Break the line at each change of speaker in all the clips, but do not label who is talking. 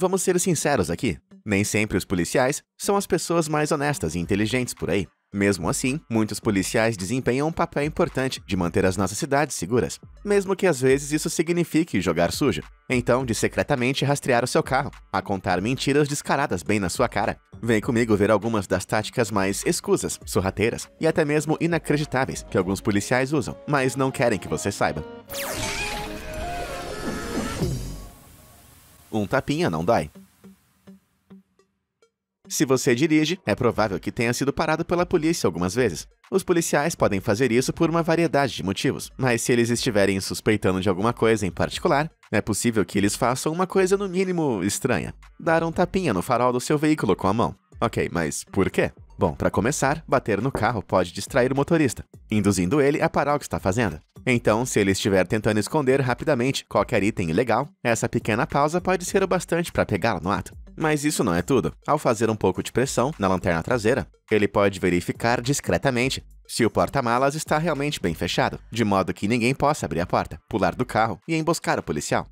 Vamos ser sinceros aqui. Nem sempre os policiais são as pessoas mais honestas e inteligentes por aí. Mesmo assim, muitos policiais desempenham um papel importante de manter as nossas cidades seguras, mesmo que às vezes isso signifique jogar sujo. Então, de secretamente rastrear o seu carro, a contar mentiras descaradas bem na sua cara. Vem comigo ver algumas das táticas mais escusas, sorrateiras e até mesmo inacreditáveis que alguns policiais usam, mas não querem que você saiba. Um tapinha não dói. Se você dirige, é provável que tenha sido parado pela polícia algumas vezes. Os policiais podem fazer isso por uma variedade de motivos, mas se eles estiverem suspeitando de alguma coisa em particular, é possível que eles façam uma coisa no mínimo estranha: dar um tapinha no farol do seu veículo com a mão. Ok, mas por quê? Bom, para começar, bater no carro pode distrair o motorista, induzindo ele a parar o que está fazendo. Então, se ele estiver tentando esconder rapidamente qualquer item ilegal, essa pequena pausa pode ser o bastante para pegá-lo no ato. Mas isso não é tudo. Ao fazer um pouco de pressão na lanterna traseira, ele pode verificar discretamente se o porta-malas está realmente bem fechado, de modo que ninguém possa abrir a porta, pular do carro e emboscar o policial.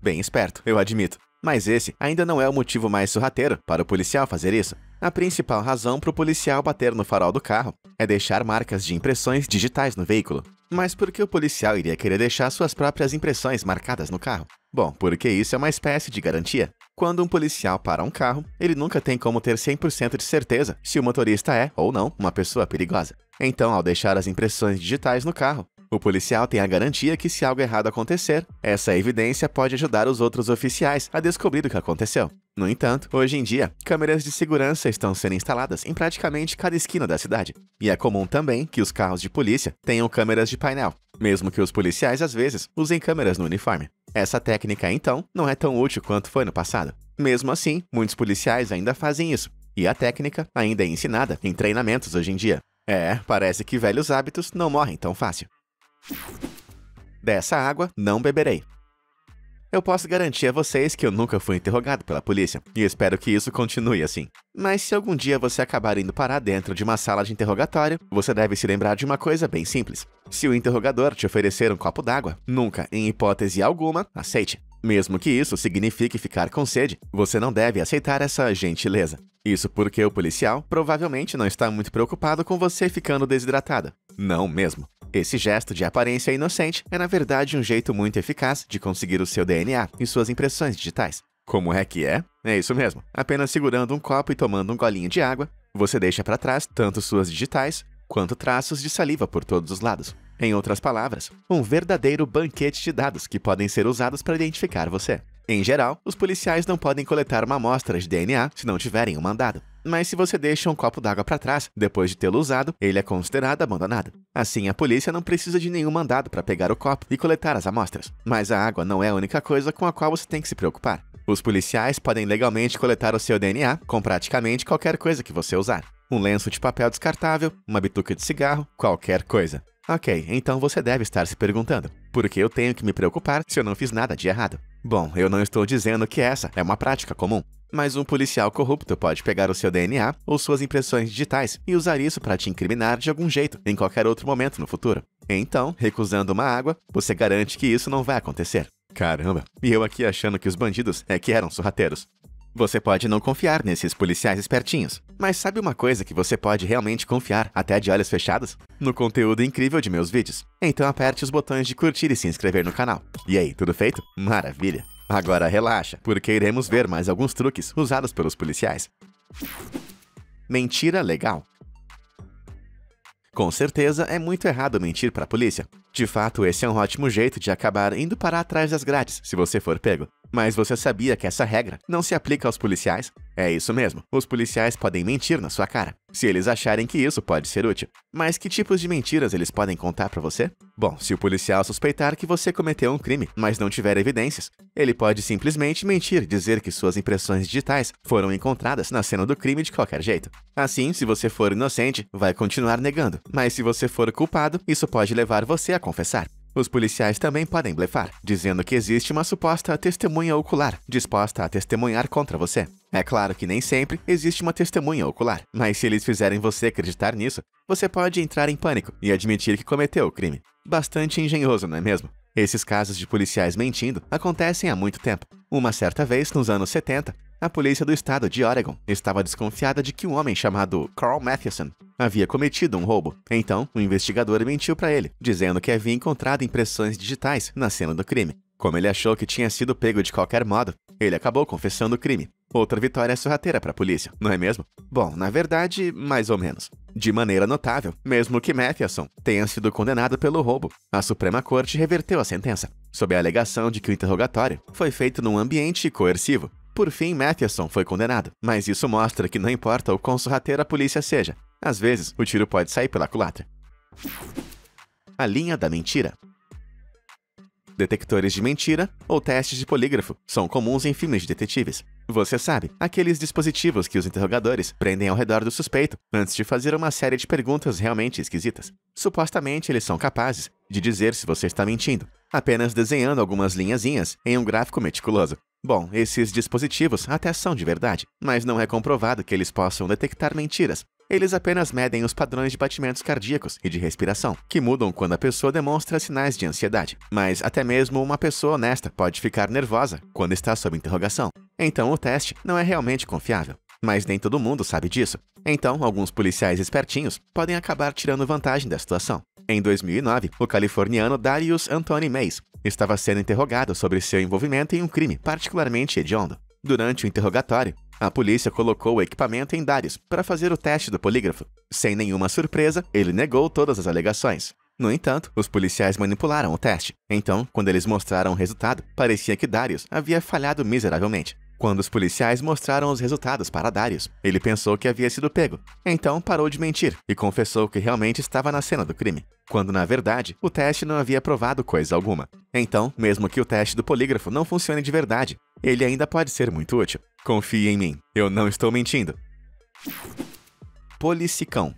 Bem esperto, eu admito. Mas esse ainda não é o motivo mais sorrateiro para o policial fazer isso. A principal razão para o policial bater no farol do carro é deixar marcas de impressões digitais no veículo. Mas por que o policial iria querer deixar suas próprias impressões marcadas no carro? Bom, porque isso é uma espécie de garantia. Quando um policial para um carro, ele nunca tem como ter 100% de certeza se o motorista é, ou não, uma pessoa perigosa. Então, ao deixar as impressões digitais no carro, o policial tem a garantia que, se algo errado acontecer, essa evidência pode ajudar os outros oficiais a descobrir o que aconteceu. No entanto, hoje em dia, câmeras de segurança estão sendo instaladas em praticamente cada esquina da cidade. E é comum também que os carros de polícia tenham câmeras de painel, mesmo que os policiais, às vezes, usem câmeras no uniforme. Essa técnica, então, não é tão útil quanto foi no passado. Mesmo assim, muitos policiais ainda fazem isso, e a técnica ainda é ensinada em treinamentos hoje em dia. Parece que velhos hábitos não morrem tão fácil. Dessa água não beberei. Eu posso garantir a vocês que eu nunca fui interrogado pela polícia, e espero que isso continue assim. Mas se algum dia você acabar indo parar dentro de uma sala de interrogatório, você deve se lembrar de uma coisa bem simples. Se o interrogador te oferecer um copo d'água, nunca, em hipótese alguma, aceite. Mesmo que isso signifique ficar com sede, você não deve aceitar essa gentileza. Isso porque o policial provavelmente não está muito preocupado com você ficando desidratada. Não mesmo. Esse gesto de aparência inocente é, na verdade, um jeito muito eficaz de conseguir o seu DNA e suas impressões digitais. Como é que é? É isso mesmo. Apenas segurando um copo e tomando um golinho de água, você deixa para trás tanto suas digitais quanto traços de saliva por todos os lados. Em outras palavras, um verdadeiro banquete de dados que podem ser usados para identificar você. Em geral, os policiais não podem coletar uma amostra de DNA se não tiverem um mandado. Mas se você deixa um copo d'água para trás, depois de tê-lo usado, ele é considerado abandonado. Assim, a polícia não precisa de nenhum mandado para pegar o copo e coletar as amostras. Mas a água não é a única coisa com a qual você tem que se preocupar. Os policiais podem legalmente coletar o seu DNA com praticamente qualquer coisa que você usar. Um lenço de papel descartável, uma bituca de cigarro, qualquer coisa. Ok, então você deve estar se perguntando: por que eu tenho que me preocupar se eu não fiz nada de errado? Bom, eu não estou dizendo que essa é uma prática comum, mas um policial corrupto pode pegar o seu DNA ou suas impressões digitais e usar isso para te incriminar de algum jeito em qualquer outro momento no futuro. Então, recusando uma água, você garante que isso não vai acontecer. Caramba, e eu aqui achando que os bandidos é que eram sorrateiros. Você pode não confiar nesses policiais espertinhos, mas sabe uma coisa que você pode realmente confiar, até de olhos fechados? No conteúdo incrível de meus vídeos. Então aperte os botões de curtir e se inscrever no canal. E aí, tudo feito? Maravilha! Agora relaxa, porque iremos ver mais alguns truques usados pelos policiais. Mentira legal. Com certeza, é muito errado mentir para a polícia. De fato, esse é um ótimo jeito de acabar indo parar atrás das grades, se você for pego. Mas você sabia que essa regra não se aplica aos policiais? É isso mesmo, os policiais podem mentir na sua cara, se eles acharem que isso pode ser útil. Mas que tipos de mentiras eles podem contar para você? Bom, se o policial suspeitar que você cometeu um crime, mas não tiver evidências, ele pode simplesmente mentir e dizer que suas impressões digitais foram encontradas na cena do crime de qualquer jeito. Assim, se você for inocente, vai continuar negando, mas se você for culpado, isso pode levar você a confessar. Os policiais também podem blefar, dizendo que existe uma suposta testemunha ocular, disposta a testemunhar contra você. É claro que nem sempre existe uma testemunha ocular, mas se eles fizerem você acreditar nisso, você pode entrar em pânico e admitir que cometeu o crime. Bastante engenhoso, não é mesmo? Esses casos de policiais mentindo acontecem há muito tempo. Uma certa vez, nos anos 70, a polícia do estado de Oregon estava desconfiada de que um homem chamado Carl Mathewson havia cometido um roubo. Então, o investigador mentiu para ele, dizendo que havia encontrado impressões digitais na cena do crime. Como ele achou que tinha sido pego de qualquer modo, ele acabou confessando o crime. Outra vitória sorrateira para a polícia, não é mesmo? Bom, na verdade, mais ou menos. De maneira notável, mesmo que Mathewson tenha sido condenado pelo roubo, a Suprema Corte reverteu a sentença, sob a alegação de que o interrogatório foi feito num ambiente coercivo. Por fim, Mathewson foi condenado, mas isso mostra que não importa o quão sorrateira a polícia seja, às vezes o tiro pode sair pela culatra. A linha da mentira. Detectores de mentira ou testes de polígrafo são comuns em filmes de detetives. Você sabe, aqueles dispositivos que os interrogadores prendem ao redor do suspeito antes de fazer uma série de perguntas realmente esquisitas. Supostamente, eles são capazes de dizer se você está mentindo, apenas desenhando algumas linhazinhas em um gráfico meticuloso. Bom, esses dispositivos até são de verdade, mas não é comprovado que eles possam detectar mentiras. Eles apenas medem os padrões de batimentos cardíacos e de respiração, que mudam quando a pessoa demonstra sinais de ansiedade. Mas até mesmo uma pessoa honesta pode ficar nervosa quando está sob interrogação. Então o teste não é realmente confiável. Mas nem todo mundo sabe disso. Então, alguns policiais espertinhos podem acabar tirando vantagem da situação. Em 2009, o californiano Darius Anthony Mays estava sendo interrogado sobre seu envolvimento em um crime particularmente hediondo. Durante o interrogatório, a polícia colocou o equipamento em Darius para fazer o teste do polígrafo. Sem nenhuma surpresa, ele negou todas as alegações. No entanto, os policiais manipularam o teste. Então, quando eles mostraram o resultado, parecia que Darius havia falhado miseravelmente. Quando os policiais mostraram os resultados para Darius, ele pensou que havia sido pego. Então, parou de mentir e confessou que realmente estava na cena do crime, quando, na verdade, o teste não havia provado coisa alguma. Então, mesmo que o teste do polígrafo não funcione de verdade, ele ainda pode ser muito útil. Confie em mim, eu não estou mentindo. Policicão.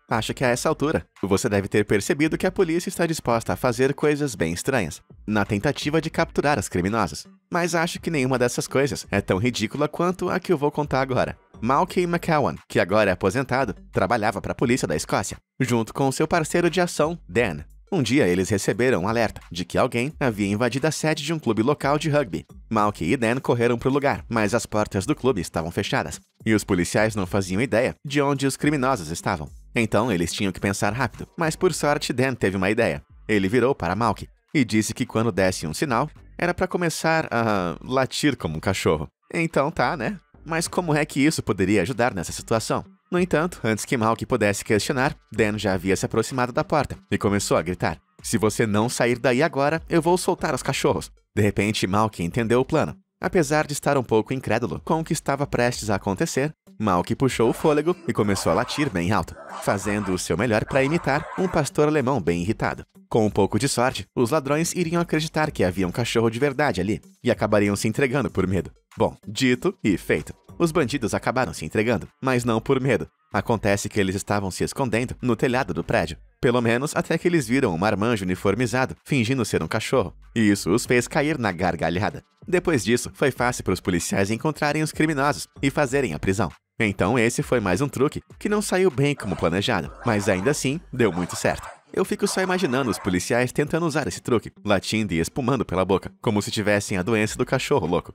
Acho que a essa altura, você deve ter percebido que a polícia está disposta a fazer coisas bem estranhas, na tentativa de capturar os criminosos. Mas acho que nenhuma dessas coisas é tão ridícula quanto a que eu vou contar agora. Malky McCowan, que agora é aposentado, trabalhava para a polícia da Escócia, junto com seu parceiro de ação, Dan. Um dia eles receberam um alerta de que alguém havia invadido a sede de um clube local de rugby. Malky e Dan correram para o lugar, mas as portas do clube estavam fechadas, e os policiais não faziam ideia de onde os criminosos estavam. Então eles tinham que pensar rápido, mas por sorte Dan teve uma ideia. Ele virou para Malky e disse que quando desse um sinal, era para começar a latir como um cachorro. Então tá, né? Mas como é que isso poderia ajudar nessa situação? No entanto, antes que Malky pudesse questionar, Dan já havia se aproximado da porta e começou a gritar: "Se você não sair daí agora, eu vou soltar os cachorros." De repente, Malky entendeu o plano. Apesar de estar um pouco incrédulo com o que estava prestes a acontecer, Malky puxou o fôlego e começou a latir bem alto, fazendo o seu melhor para imitar um pastor alemão bem irritado. Com um pouco de sorte, os ladrões iriam acreditar que havia um cachorro de verdade ali e acabariam se entregando por medo. Bom, dito e feito. Os bandidos acabaram se entregando, mas não por medo. Acontece que eles estavam se escondendo no telhado do prédio. Pelo menos até que eles viram um marmanjo uniformizado, fingindo ser um cachorro. E isso os fez cair na gargalhada. Depois disso, foi fácil para os policiais encontrarem os criminosos e fazerem a prisão. Então esse foi mais um truque que não saiu bem como planejado, mas ainda assim deu muito certo. Eu fico só imaginando os policiais tentando usar esse truque, latindo e espumando pela boca, como se tivessem a doença do cachorro louco.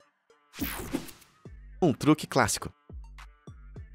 Um truque clássico.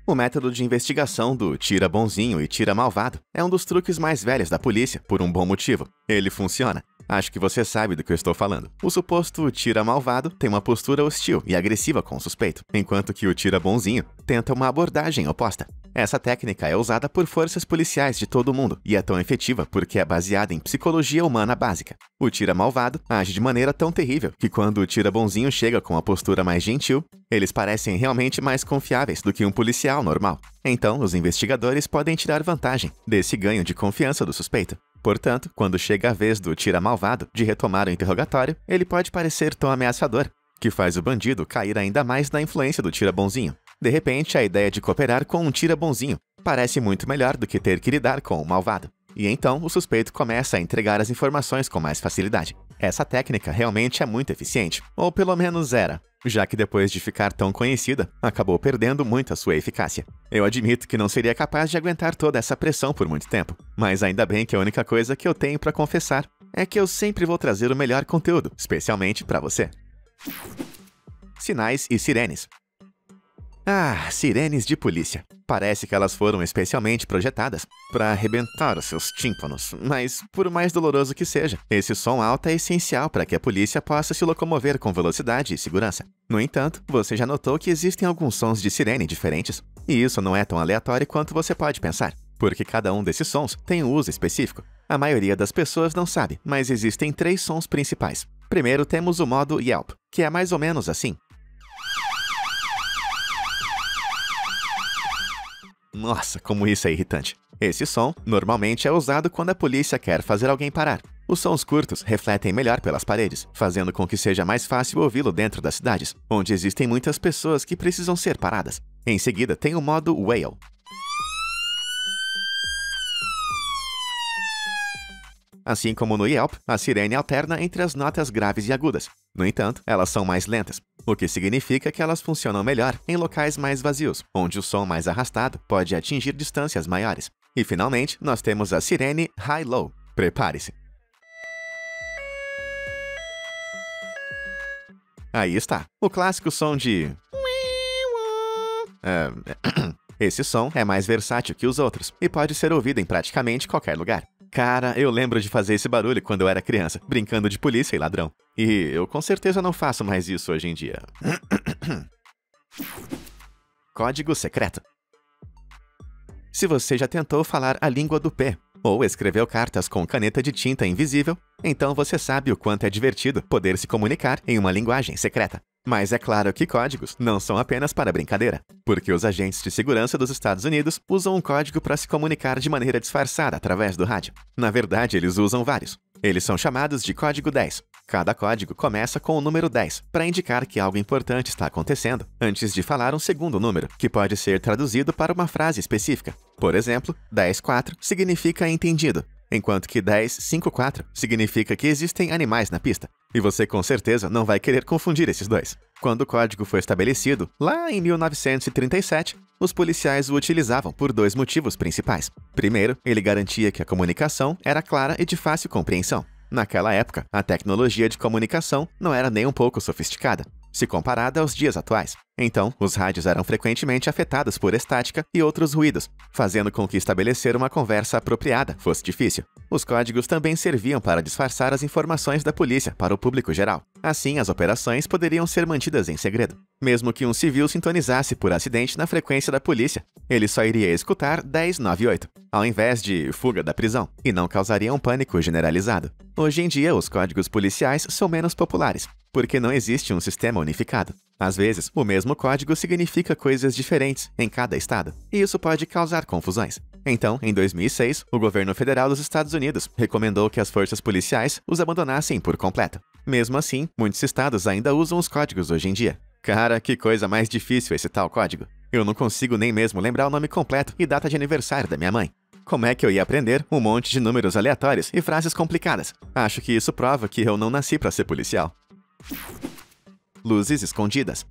O método de investigação do tira bonzinho e tira malvado é um dos truques mais velhos da polícia, por um bom motivo. Ele funciona. Acho que você sabe do que eu estou falando. O suposto tira malvado tem uma postura hostil e agressiva com o suspeito, enquanto que o tira bonzinho tenta uma abordagem oposta. Essa técnica é usada por forças policiais de todo o mundo e é tão efetiva porque é baseada em psicologia humana básica. O tira malvado age de maneira tão terrível que quando o tira bonzinho chega com a postura mais gentil, eles parecem realmente mais confiáveis do que um policial normal. Então, os investigadores podem tirar vantagem desse ganho de confiança do suspeito. Portanto, quando chega a vez do tira malvado de retomar o interrogatório, ele pode parecer tão ameaçador, que faz o bandido cair ainda mais na influência do tira bonzinho. De repente, a ideia de cooperar com um tira bonzinho parece muito melhor do que ter que lidar com o malvado. E então, o suspeito começa a entregar as informações com mais facilidade. Essa técnica realmente é muito eficiente, ou pelo menos era, já que depois de ficar tão conhecida, acabou perdendo muito a sua eficácia. Eu admito que não seria capaz de aguentar toda essa pressão por muito tempo, mas ainda bem que a única coisa que eu tenho para confessar é que eu sempre vou trazer o melhor conteúdo, especialmente para você. Sinais e sirenes. Ah, sirenes de polícia. Parece que elas foram especialmente projetadas para arrebentar os seus tímpanos, mas por mais doloroso que seja, esse som alto é essencial para que a polícia possa se locomover com velocidade e segurança. No entanto, você já notou que existem alguns sons de sirene diferentes? E isso não é tão aleatório quanto você pode pensar, porque cada um desses sons tem um uso específico. A maioria das pessoas não sabe, mas existem 3 sons principais. Primeiro temos o modo Yelp, que é mais ou menos assim. Nossa, como isso é irritante. Esse som normalmente é usado quando a polícia quer fazer alguém parar. Os sons curtos refletem melhor pelas paredes, fazendo com que seja mais fácil ouvi-lo dentro das cidades, onde existem muitas pessoas que precisam ser paradas. Em seguida tem o modo Wail. Assim como no Yelp, a sirene alterna entre as notas graves e agudas. No entanto, elas são mais lentas, o que significa que elas funcionam melhor em locais mais vazios, onde o som mais arrastado pode atingir distâncias maiores. E finalmente, nós temos a sirene High-Low. Prepare-se! Aí está, o clássico som de... Esse som é mais versátil que os outros e pode ser ouvido em praticamente qualquer lugar. Cara, eu lembro de fazer esse barulho quando eu era criança, brincando de polícia e ladrão. E eu com certeza não faço mais isso hoje em dia. Código secreto. Se você já tentou falar a língua do P, ou escreveu cartas com caneta de tinta invisível, então você sabe o quanto é divertido poder se comunicar em uma linguagem secreta. Mas é claro que códigos não são apenas para brincadeira, porque os agentes de segurança dos Estados Unidos usam um código para se comunicar de maneira disfarçada através do rádio. Na verdade, eles usam vários. Eles são chamados de código 10. Cada código começa com o número 10, para indicar que algo importante está acontecendo, antes de falar um segundo número, que pode ser traduzido para uma frase específica. Por exemplo, 10-4 significa entendido, enquanto que 10-5-4 significa que existem animais na pista. E você com certeza não vai querer confundir esses dois. Quando o código foi estabelecido, lá em 1937, os policiais o utilizavam por 2 motivos principais. Primeiro, ele garantia que a comunicação era clara e de fácil compreensão. Naquela época, a tecnologia de comunicação não era nem um pouco sofisticada, se comparada aos dias atuais. Então, os rádios eram frequentemente afetados por estática e outros ruídos, fazendo com que estabelecer uma conversa apropriada fosse difícil. Os códigos também serviam para disfarçar as informações da polícia para o público geral. Assim, as operações poderiam ser mantidas em segredo. Mesmo que um civil sintonizasse por acidente na frequência da polícia, ele só iria escutar 1098, ao invés de fuga da prisão, e não causaria um pânico generalizado. Hoje em dia, os códigos policiais são menos populares, porque não existe um sistema unificado. Às vezes, o mesmo código significa coisas diferentes em cada estado, e isso pode causar confusões. Então, em 2006, o governo federal dos Estados Unidos recomendou que as forças policiais os abandonassem por completo. Mesmo assim, muitos estados ainda usam os códigos hoje em dia. Cara, que coisa mais difícil esse tal código. Eu não consigo nem mesmo lembrar o nome completo e data de aniversário da minha mãe. Como é que eu ia aprender um monte de números aleatórios e frases complicadas? Acho que isso prova que eu não nasci para ser policial. Luzes escondidas.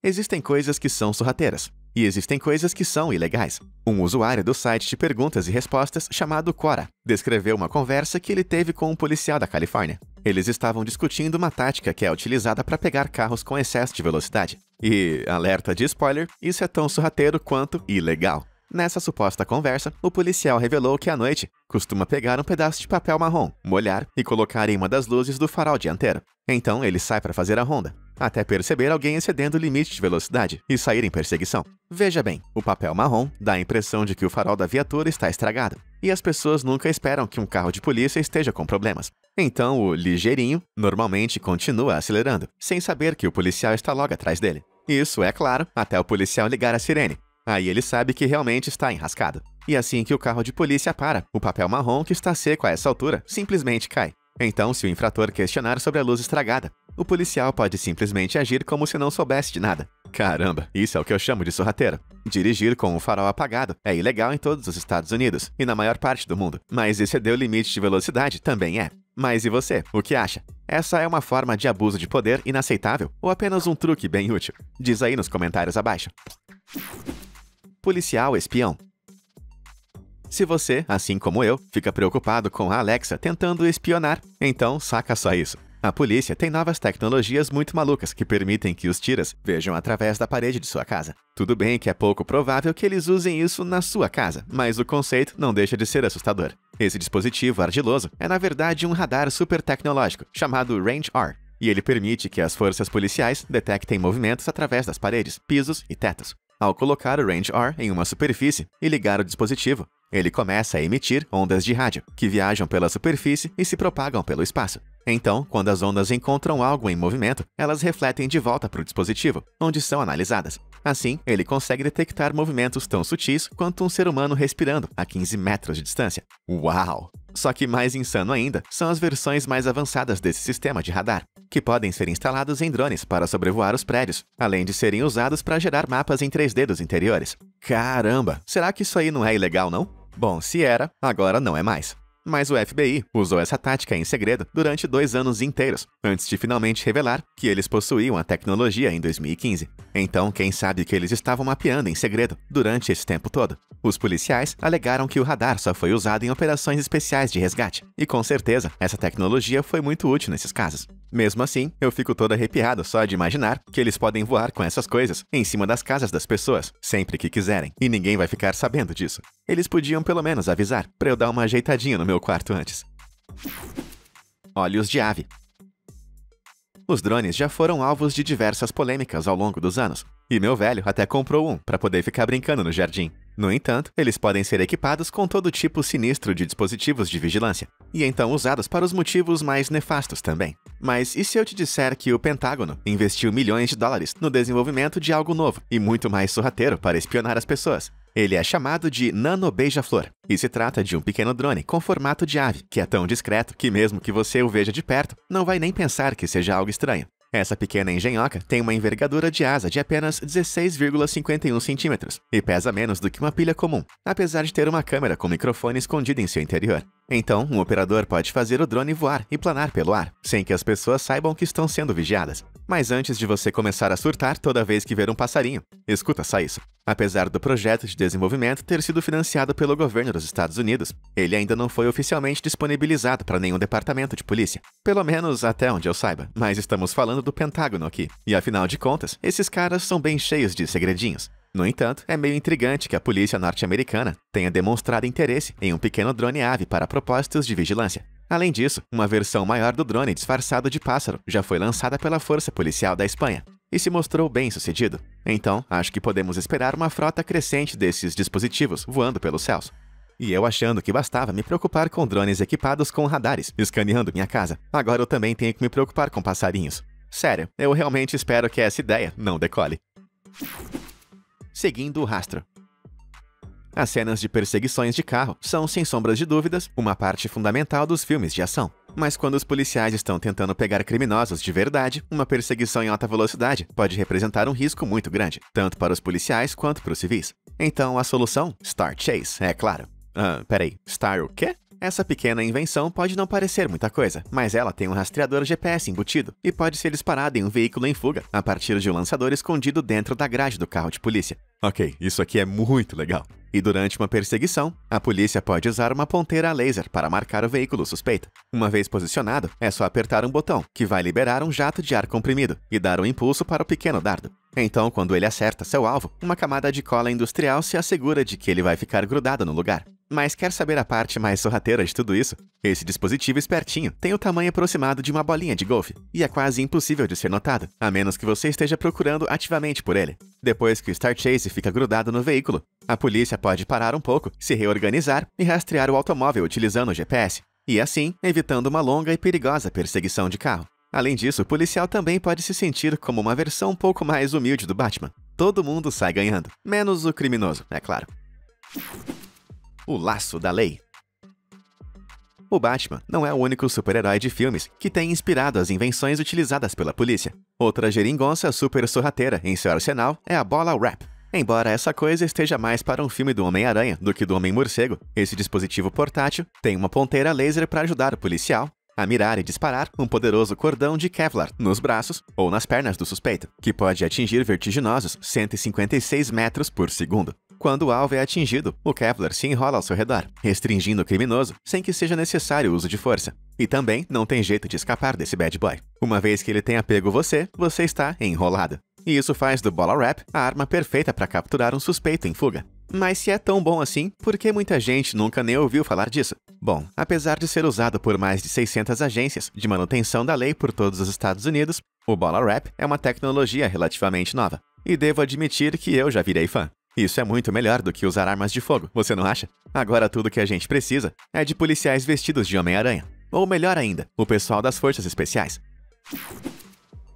Existem coisas que são sorrateiras, e existem coisas que são ilegais. Um usuário do site de perguntas e respostas chamado Quora descreveu uma conversa que ele teve com um policial da Califórnia. Eles estavam discutindo uma tática que é utilizada para pegar carros com excesso de velocidade. E, alerta de spoiler, isso é tão sorrateiro quanto ilegal. Nessa suposta conversa, o policial revelou que à noite costuma pegar um pedaço de papel marrom, molhar e colocar em uma das luzes do farol dianteiro. Então ele sai para fazer a ronda, até perceber alguém excedendo o limite de velocidade e sair em perseguição. Veja bem, o papel marrom dá a impressão de que o farol da viatura está estragado, e as pessoas nunca esperam que um carro de polícia esteja com problemas. Então o ligeirinho normalmente continua acelerando, sem saber que o policial está logo atrás dele. Isso, é claro, até o policial ligar a sirene. Aí ele sabe que realmente está enrascado. E assim que o carro de polícia para, o papel marrom que está seco a essa altura simplesmente cai. Então, se o infrator questionar sobre a luz estragada, o policial pode simplesmente agir como se não soubesse de nada. Caramba, isso é o que eu chamo de sorrateiro. Dirigir com o farol apagado é ilegal em todos os Estados Unidos e na maior parte do mundo, mas exceder o limite de velocidade também é. Mas e você, o que acha? Essa é uma forma de abuso de poder inaceitável ou apenas um truque bem útil? Diz aí nos comentários abaixo. Policial espião. Se você, assim como eu, fica preocupado com a Alexa tentando espionar, então saca só isso. A polícia tem novas tecnologias muito malucas que permitem que os tiras vejam através da parede de sua casa. Tudo bem que é pouco provável que eles usem isso na sua casa, mas o conceito não deixa de ser assustador. Esse dispositivo ardiloso é na verdade um radar super tecnológico chamado Range-R, e ele permite que as forças policiais detectem movimentos através das paredes, pisos e tetos. Ao colocar o Range-R em uma superfície e ligar o dispositivo, ele começa a emitir ondas de rádio, que viajam pela superfície e se propagam pelo espaço. Então, quando as ondas encontram algo em movimento, elas refletem de volta para o dispositivo, onde são analisadas. Assim, ele consegue detectar movimentos tão sutis quanto um ser humano respirando a 15 metros de distância. Uau! Só que mais insano ainda são as versões mais avançadas desse sistema de radar, que podem ser instalados em drones para sobrevoar os prédios, além de serem usados para gerar mapas em 3D dos interiores. Caramba! Será que isso aí não é ilegal, não? Bom, se era, agora não é mais. Mas o FBI usou essa tática em segredo durante 2 anos inteiros, antes de finalmente revelar que eles possuíam a tecnologia em 2015. Então, quem sabe que eles estavam mapeando em segredo durante esse tempo todo? Os policiais alegaram que o radar só foi usado em operações especiais de resgate, e com certeza essa tecnologia foi muito útil nesses casos. Mesmo assim, eu fico todo arrepiado só de imaginar que eles podem voar com essas coisas em cima das casas das pessoas, sempre que quiserem, e ninguém vai ficar sabendo disso. Eles podiam pelo menos avisar, para eu dar uma ajeitadinha no meu quarto antes. Olhos de ave. Os drones já foram alvos de diversas polêmicas ao longo dos anos, e meu velho até comprou um para poder ficar brincando no jardim. No entanto, eles podem ser equipados com todo tipo sinistro de dispositivos de vigilância, e então usados para os motivos mais nefastos também. Mas e se eu te disser que o Pentágono investiu milhões de dólares no desenvolvimento de algo novo e muito mais sorrateiro para espionar as pessoas? Ele é chamado de Nano Beija-Flor, e se trata de um pequeno drone com formato de ave, que é tão discreto que mesmo que você o veja de perto, não vai nem pensar que seja algo estranho. Essa pequena engenhoca tem uma envergadura de asa de apenas 16,51 centímetros e pesa menos do que uma pilha comum, apesar de ter uma câmera com microfone escondido em seu interior. Então, um operador pode fazer o drone voar e planar pelo ar, sem que as pessoas saibam que estão sendo vigiadas. Mas antes de você começar a surtar toda vez que ver um passarinho, escuta só isso. Apesar do projeto de desenvolvimento ter sido financiado pelo governo dos Estados Unidos, ele ainda não foi oficialmente disponibilizado para nenhum departamento de polícia. Pelo menos até onde eu saiba, mas estamos falando do Pentágono aqui. E afinal de contas, esses caras são bem cheios de segredinhos. No entanto, é meio intrigante que a polícia norte-americana tenha demonstrado interesse em um pequeno drone-ave para propósitos de vigilância. Além disso, uma versão maior do drone disfarçado de pássaro já foi lançada pela Força Policial da Espanha e se mostrou bem-sucedido. Então, acho que podemos esperar uma frota crescente desses dispositivos voando pelos céus. E eu achando que bastava me preocupar com drones equipados com radares, escaneando minha casa, agora eu também tenho que me preocupar com passarinhos. Sério, eu realmente espero que essa ideia não decole. Seguindo o rastro. As cenas de perseguições de carro são, sem sombras de dúvidas, uma parte fundamental dos filmes de ação. Mas quando os policiais estão tentando pegar criminosos de verdade, uma perseguição em alta velocidade pode representar um risco muito grande, tanto para os policiais quanto para os civis. Então a solução? Star Chase, é claro. Peraí, Star o quê? Essa pequena invenção pode não parecer muita coisa, mas ela tem um rastreador GPS embutido e pode ser disparada em um veículo em fuga a partir de um lançador escondido dentro da grade do carro de polícia. Ok, isso aqui é muito legal. E durante uma perseguição, a polícia pode usar uma ponteira a laser para marcar o veículo suspeito. Uma vez posicionado, é só apertar um botão, que vai liberar um jato de ar comprimido e dar um impulso para o pequeno dardo. Então, quando ele acerta seu alvo, uma camada de cola industrial se assegura de que ele vai ficar grudado no lugar. Mas quer saber a parte mais sorrateira de tudo isso? Esse dispositivo espertinho tem o tamanho aproximado de uma bolinha de golfe, e é quase impossível de ser notado, a menos que você esteja procurando ativamente por ele. Depois que o Star Chase fica grudado no veículo, a polícia pode parar um pouco, se reorganizar e rastrear o automóvel utilizando o GPS, e assim, evitando uma longa e perigosa perseguição de carro. Além disso, o policial também pode se sentir como uma versão um pouco mais humilde do Batman. Todo mundo sai ganhando, menos o criminoso, é claro. O laço da lei. O Batman não é o único super-herói de filmes que tem inspirado as invenções utilizadas pela polícia. Outra geringonça super sorrateira em seu arsenal é a bola wrap. Embora essa coisa esteja mais para um filme do Homem-Aranha do que do Homem-Morcego, esse dispositivo portátil tem uma ponteira laser para ajudar o policial a mirar e disparar um poderoso cordão de Kevlar nos braços ou nas pernas do suspeito, que pode atingir vertiginosos 156 metros por segundo. Quando o alvo é atingido, o Kepler se enrola ao seu redor, restringindo o criminoso sem que seja necessário o uso de força. E também não tem jeito de escapar desse bad boy. Uma vez que ele tenha pego você, você está enrolado. E isso faz do Bala Wrap a arma perfeita para capturar um suspeito em fuga. Mas se é tão bom assim, por que muita gente nunca nem ouviu falar disso? Bom, apesar de ser usado por mais de 600 agências de manutenção da lei por todos os Estados Unidos, o Bala Wrap é uma tecnologia relativamente nova. E devo admitir que eu já virei fã. Isso é muito melhor do que usar armas de fogo, você não acha? Agora tudo que a gente precisa é de policiais vestidos de Homem-Aranha. Ou melhor ainda, o pessoal das Forças Especiais.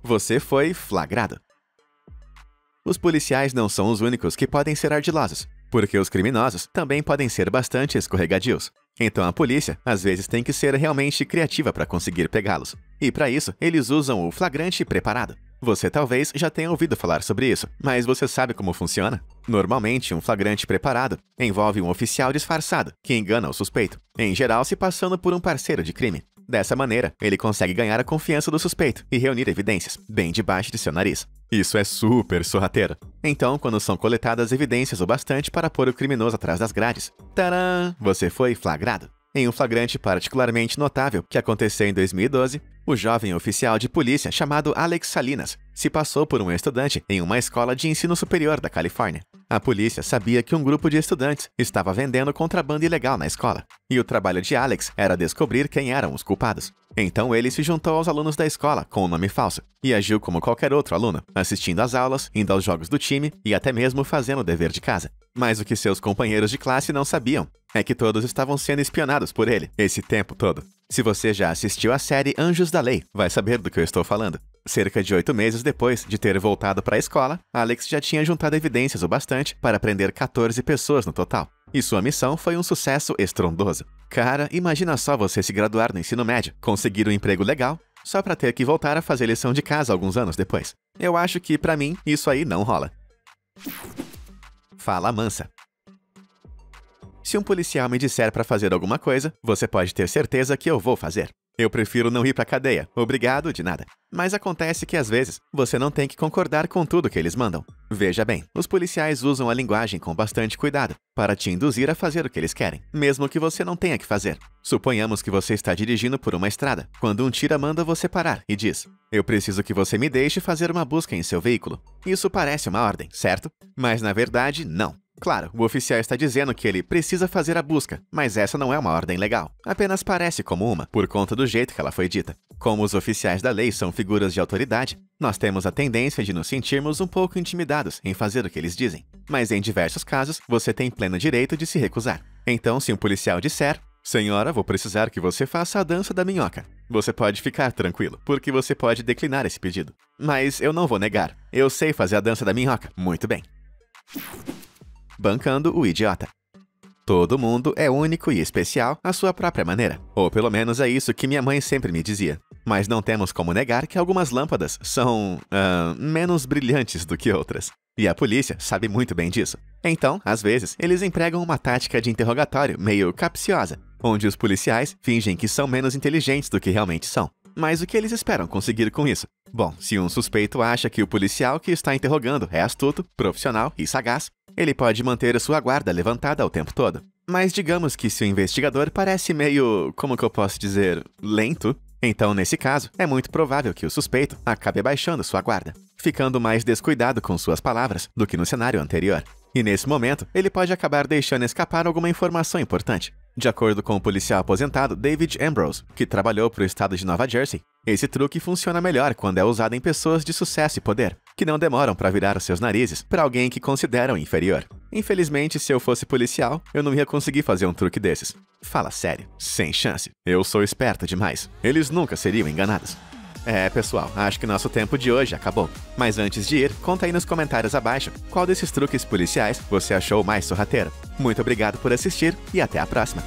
Você foi flagrado. Os policiais não são os únicos que podem ser ardilosos, porque os criminosos também podem ser bastante escorregadios. Então a polícia, às vezes, tem que ser realmente criativa para conseguir pegá-los. E para isso, eles usam o flagrante preparado. Você talvez já tenha ouvido falar sobre isso, mas você sabe como funciona? Normalmente, um flagrante preparado envolve um oficial disfarçado que engana o suspeito, em geral se passando por um parceiro de crime. Dessa maneira, ele consegue ganhar a confiança do suspeito e reunir evidências, bem debaixo de seu nariz. Isso é super sorrateiro. Então, quando são coletadas evidências o bastante para pôr o criminoso atrás das grades, tadã! Você foi flagrado. Em um flagrante particularmente notável que aconteceu em 2012, o jovem oficial de polícia chamado Alex Salinas se passou por um estudante em uma escola de ensino superior da Califórnia. A polícia sabia que um grupo de estudantes estava vendendo contrabando ilegal na escola, e o trabalho de Alex era descobrir quem eram os culpados. Então ele se juntou aos alunos da escola com um nome falso e agiu como qualquer outro aluno, assistindo às aulas, indo aos jogos do time e até mesmo fazendo o dever de casa. Mas o que seus companheiros de classe não sabiam é que todos estavam sendo espionados por ele esse tempo todo. Se você já assistiu à série Anjos da Lei, vai saber do que eu estou falando. Cerca de 8 meses depois de ter voltado para a escola, Alex já tinha juntado evidências o bastante para prender 14 pessoas no total. E sua missão foi um sucesso estrondoso. Cara, imagina só você se graduar no ensino médio, conseguir um emprego legal, só para ter que voltar a fazer lição de casa alguns anos depois. Eu acho que, pra mim, isso aí não rola. Fala mansa. Se um policial me disser para fazer alguma coisa, você pode ter certeza que eu vou fazer. Eu prefiro não ir pra cadeia, obrigado de nada. Mas acontece que às vezes você não tem que concordar com tudo que eles mandam. Veja bem, os policiais usam a linguagem com bastante cuidado para te induzir a fazer o que eles querem, mesmo que você não tenha que fazer. Suponhamos que você está dirigindo por uma estrada, quando um tira manda você parar e diz: "Eu preciso que você me deixe fazer uma busca em seu veículo." Isso parece uma ordem, certo? Mas na verdade, não. Claro, o oficial está dizendo que ele precisa fazer a busca, mas essa não é uma ordem legal. Apenas parece como uma, por conta do jeito que ela foi dita. Como os oficiais da lei são figuras de autoridade, nós temos a tendência de nos sentirmos um pouco intimidados em fazer o que eles dizem. Mas em diversos casos, você tem pleno direito de se recusar. Então, se um policial disser: "Senhora, vou precisar que você faça a dança da minhoca," você pode ficar tranquilo, porque você pode declinar esse pedido. Mas eu não vou negar. Eu sei fazer a dança da minhoca muito bem. Bancando o idiota. Todo mundo é único e especial à sua própria maneira. Ou pelo menos é isso que minha mãe sempre me dizia. Mas não temos como negar que algumas lâmpadas são, menos brilhantes do que outras. E a polícia sabe muito bem disso. Então, às vezes, eles empregam uma tática de interrogatório meio capciosa, onde os policiais fingem que são menos inteligentes do que realmente são. Mas o que eles esperam conseguir com isso? Bom, se um suspeito acha que o policial que está interrogando é astuto, profissional e sagaz, ele pode manter sua guarda levantada o tempo todo. Mas digamos que se o investigador parece meio, como que eu posso dizer, lento, então nesse caso é muito provável que o suspeito acabe abaixando sua guarda, ficando mais descuidado com suas palavras do que no cenário anterior. E nesse momento, ele pode acabar deixando escapar alguma informação importante. De acordo com o policial aposentado David Ambrose, que trabalhou para o estado de Nova Jersey, esse truque funciona melhor quando é usado em pessoas de sucesso e poder, que não demoram para virar os seus narizes para alguém que consideram inferior. Infelizmente, se eu fosse policial, eu não ia conseguir fazer um truque desses. Fala sério, sem chance. Eu sou esperto demais. Eles nunca seriam enganados. Pessoal, acho que nosso tempo de hoje acabou. Mas antes de ir, conta aí nos comentários abaixo qual desses truques policiais você achou mais sorrateiro. Muito obrigado por assistir e até a próxima!